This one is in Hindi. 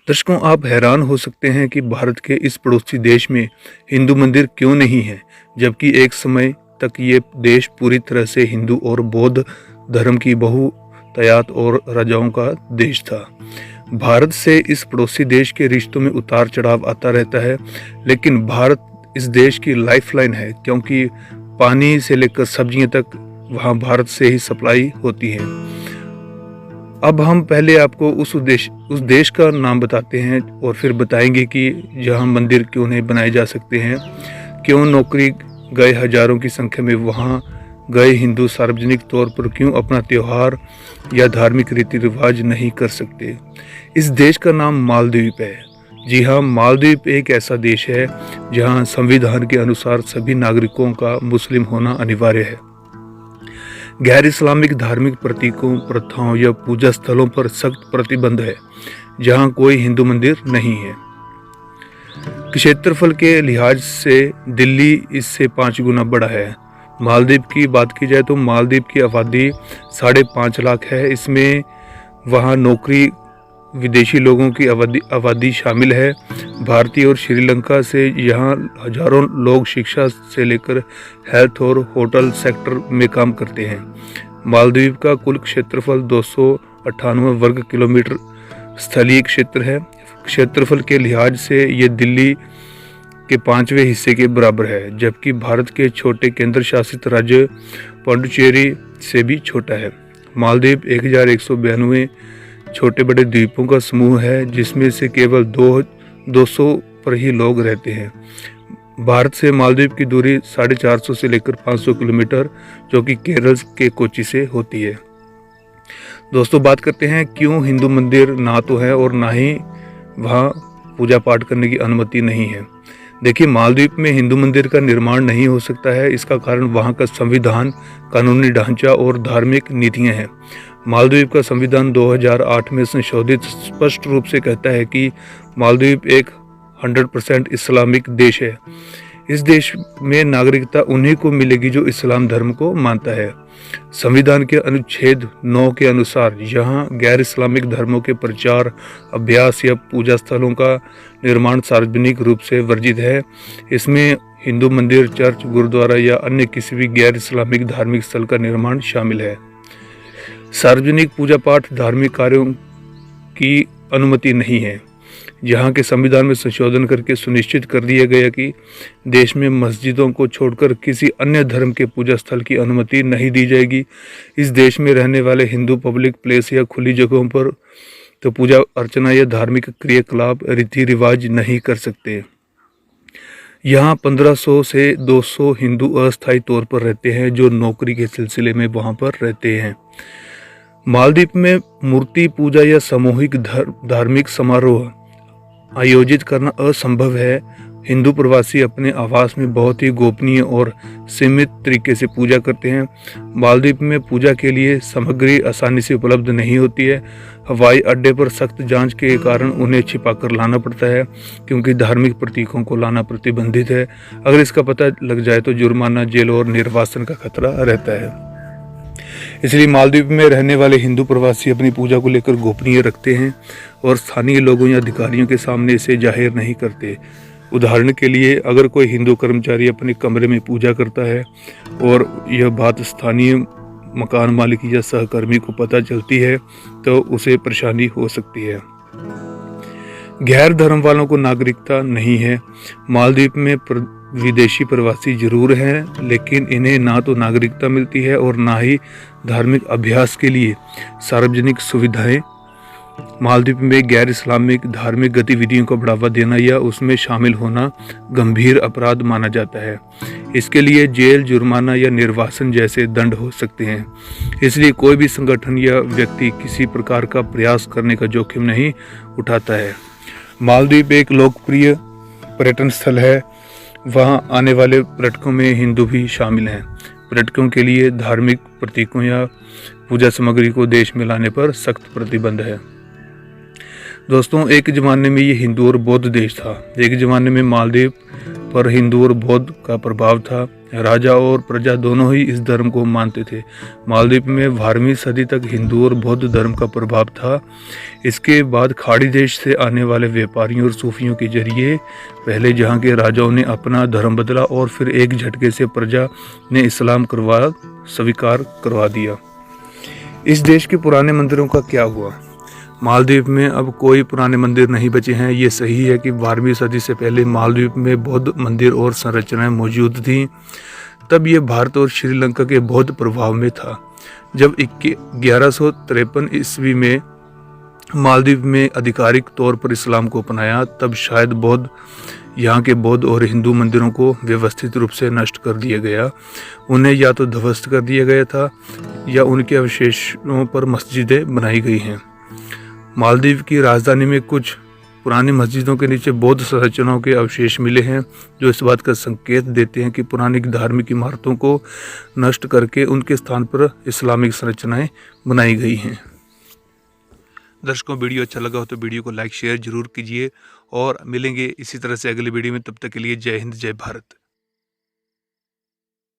दर्शकों, आप हैरान हो सकते हैं कि भारत के इस पड़ोसी देश में हिंदू मंदिर क्यों नहीं है, जबकि एक समय तक ये देश पूरी तरह से हिंदू और बौद्ध धर्म की बहुतायत और राजाओं का देश था। भारत से इस पड़ोसी देश के रिश्तों में उतार चढ़ाव आता रहता है, लेकिन भारत इस देश की लाइफलाइन है, क्योंकि पानी से लेकर सब्जियां तक वहाँ भारत से ही सप्लाई होती है। अब हम पहले आपको उस देश का नाम बताते हैं और फिर बताएंगे कि जहाँ मंदिर क्यों नहीं बनाए जा सकते हैं, क्यों नौकरी गए हजारों की संख्या में वहाँ गए हिंदू सार्वजनिक तौर पर क्यों अपना त्यौहार या धार्मिक रीति रिवाज नहीं कर सकते। इस देश का नाम मालदीव है। जी हाँ, मालदीव एक ऐसा देश है जहाँ संविधान के अनुसार सभी नागरिकों का मुस्लिम होना अनिवार्य है। गैर इस्लामिक धार्मिक प्रतीकों, प्रथाओं या पूजा स्थलों पर सख्त प्रतिबंध है, जहां कोई हिंदू मंदिर नहीं है। क्षेत्रफल के लिहाज से दिल्ली इससे 5 गुना बड़ा है। मालदीव की बात की जाए तो मालदीव की आबादी 5.5 लाख है। इसमें वहां नौकरी विदेशी लोगों की आबादी शामिल है। भारतीय और श्रीलंका से यहाँ हजारों लोग शिक्षा से लेकर हेल्थ और होटल सेक्टर में काम करते हैं। मालदीव का कुल क्षेत्रफल 298 वर्ग किलोमीटर स्थलीय क्षेत्र है। क्षेत्रफल के लिहाज से ये दिल्ली के 5वें हिस्से के बराबर है, जबकि भारत के छोटे केंद्र शासित राज्य पुडुचेरी से भी छोटा है। मालदीव 1192 छोटे बड़े द्वीपों का समूह है, जिसमें से केवल 200 पर ही लोग रहते हैं। भारत से मालदीव की दूरी 450 से लेकर 500 किलोमीटर, जो कि केरल के कोच्चि से होती है। दोस्तों, बात करते हैं क्यों हिंदू मंदिर ना तो है और ना ही वहाँ पूजा पाठ करने की अनुमति नहीं है। देखिए, मालदीव में हिंदू मंदिर का निर्माण नहीं हो सकता है। इसका कारण वहाँ का संविधान, कानूनी ढांचा और धार्मिक नीतियाँ हैं। मालदीव का संविधान 2008 में संशोधित स्पष्ट रूप से कहता है कि मालदीव एक 100% इस्लामिक देश है। इस देश में नागरिकता उन्हीं को मिलेगी जो इस्लाम धर्म को मानता है। संविधान के अनुच्छेद 9 के अनुसार यहाँ गैर इस्लामिक धर्मों के प्रचार, अभ्यास या पूजा स्थलों का निर्माण सार्वजनिक रूप से वर्जित है। इसमें हिंदू मंदिर, चर्च, गुरुद्वारा या अन्य किसी भी गैर इस्लामिक धार्मिक स्थल का निर्माण शामिल है। सार्वजनिक पूजा पाठ, धार्मिक कार्यों की अनुमति नहीं है। यहाँ के संविधान में संशोधन करके सुनिश्चित कर दिया गया कि देश में मस्जिदों को छोड़कर किसी अन्य धर्म के पूजा स्थल की अनुमति नहीं दी जाएगी। इस देश में रहने वाले हिंदू पब्लिक प्लेस या खुली जगहों पर तो पूजा अर्चना या धार्मिक क्रियाकलाप, रीति रिवाज नहीं कर सकते। यहाँ 1500 से 200 हिंदू अस्थायी तौर पर रहते हैं, जो नौकरी के सिलसिले में वहाँ पर रहते हैं। मालदीव में मूर्ति पूजा या सामूहिक धार्मिक समारोह आयोजित करना असंभव है। हिंदू प्रवासी अपने आवास में बहुत ही गोपनीय और सीमित तरीके से पूजा करते हैं। मालदीव में पूजा के लिए सामग्री आसानी से उपलब्ध नहीं होती है। हवाई अड्डे पर सख्त जांच के कारण उन्हें छिपाकर लाना पड़ता है, क्योंकि धार्मिक प्रतीकों को लाना प्रतिबंधित है। अगर इसका पता लग जाए तो जुर्माना, जेल और निर्वासन का खतरा रहता है। इसलिए मालदीव में रहने वाले हिंदू प्रवासी अपनी पूजा को लेकर गोपनीय रखते हैं और स्थानीय लोगों या अधिकारियों के सामने इसे जाहिर नहीं करते। उदाहरण के लिए, अगर कोई हिंदू कर्मचारी अपने कमरे में पूजा करता है और यह बात स्थानीय मकान मालिक या सहकर्मी को पता चलती है, तो उसे परेशानी हो सकती है। गैर धर्म वालों को नागरिकता नहीं है। मालदीव में विदेशी प्रवासी जरूर हैं, लेकिन इन्हें ना तो नागरिकता मिलती है और ना ही धार्मिक अभ्यास के लिए सार्वजनिक सुविधाएं। मालदीव में गैर इस्लामिक धार्मिक गतिविधियों को बढ़ावा देना या उसमें शामिल होना गंभीर अपराध माना जाता है। इसके लिए जेल, जुर्माना या निर्वासन जैसे दंड हो सकते हैं। इसलिए कोई भी संगठन या व्यक्ति किसी प्रकार का प्रयास करने का जोखिम नहीं उठाता है। मालदीव एक लोकप्रिय पर्यटन स्थल है। वहाँ आने वाले पर्यटकों में हिंदू भी शामिल हैं। पर्यटकों के लिए धार्मिक प्रतीकों या पूजा सामग्री को देश में लाने पर सख्त प्रतिबंध है। दोस्तों, एक ज़माने में ये हिंदू और बौद्ध देश था। एक ज़माने में मालदीव पर हिंदू और बौद्ध का प्रभाव था। राजा और प्रजा दोनों ही इस धर्म को मानते थे। मालदीव में 12वीं सदी तक हिंदू और बौद्ध धर्म का प्रभाव था। इसके बाद खाड़ी देश से आने वाले व्यापारियों और सूफियों के जरिए पहले जहां के राजाओं ने अपना धर्म बदला और फिर एक झटके से प्रजा ने इस्लाम स्वीकार करवा दिया। इस देश के पुराने मंदिरों का क्या हुआ? मालदीव में अब कोई पुराने मंदिर नहीं बचे हैं। ये सही है कि 12वीं सदी से पहले मालदीव में बौद्ध मंदिर और संरचनाएं मौजूद थीं। तब ये भारत और श्रीलंका के बौद्ध प्रभाव में था। जब 1153 ईस्वी में मालदीव में आधिकारिक तौर पर इस्लाम को अपनाया, तब शायद यहाँ के बौद्ध और हिंदू मंदिरों को व्यवस्थित रूप से नष्ट कर दिया गया। उन्हें या तो ध्वस्त कर दिया गया था या उनके अवशेषों पर मस्जिदें बनाई गई हैं। मालदीव की राजधानी में कुछ पुरानी मस्जिदों के नीचे बौद्ध संरचनाओं के अवशेष मिले हैं, जो इस बात का संकेत देते हैं कि पुरानी धार्मिक इमारतों को नष्ट करके उनके स्थान पर इस्लामिक संरचनाएं बनाई गई हैं। दर्शकों, वीडियो अच्छा लगा हो तो वीडियो को लाइक शेयर जरूर कीजिए और मिलेंगे इसी तरह से अगली वीडियो में। तब तक के लिए जय हिंद, जय भारत।